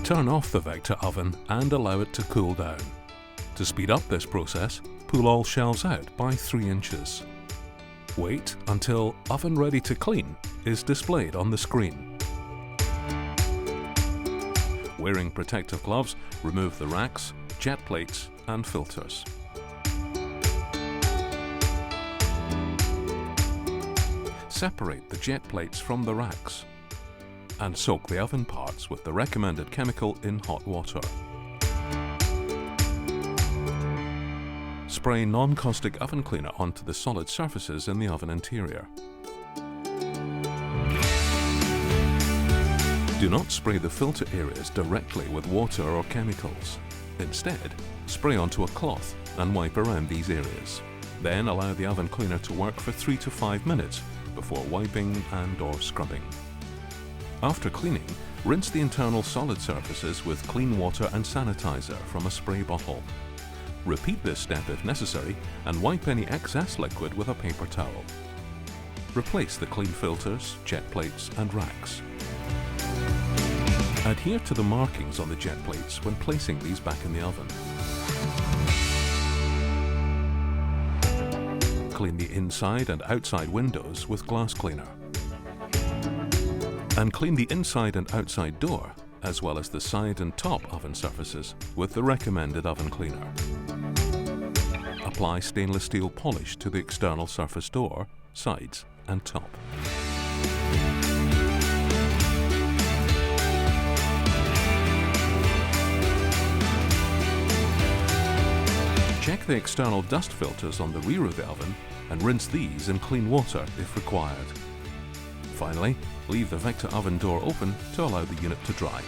Turn off the Vector oven and allow it to cool down. To speed up this process, pull all shelves out by 3 inches. Wait until Oven Ready to Clean is displayed on the screen. Wearing protective gloves, remove the racks, jet plates and filters. Separate the jet plates from the racks and soak the oven parts with the recommended chemical in hot water. Spray non-caustic oven cleaner onto the solid surfaces in the oven interior. Do not spray the filter areas directly with water or chemicals. Instead, spray onto a cloth and wipe around these areas. Then allow the oven cleaner to work for 3 to 5 minutes before wiping and/or scrubbing. After cleaning, rinse the internal solid surfaces with clean water and sanitizer from a spray bottle. Repeat this step if necessary and wipe any excess liquid with a paper towel. Replace the clean filters, jet plates and racks. Adhere to the markings on the jet plates when placing these back in the oven. Clean the inside and outside windows with glass cleaner. And clean the inside and outside door, as well as the side and top oven surfaces with the recommended oven cleaner. Apply stainless steel polish to the external surface door, sides and top. Check the external dust filters on the rear of the oven and rinse these in clean water if required. Finally, leave the Vector oven door open to allow the unit to dry.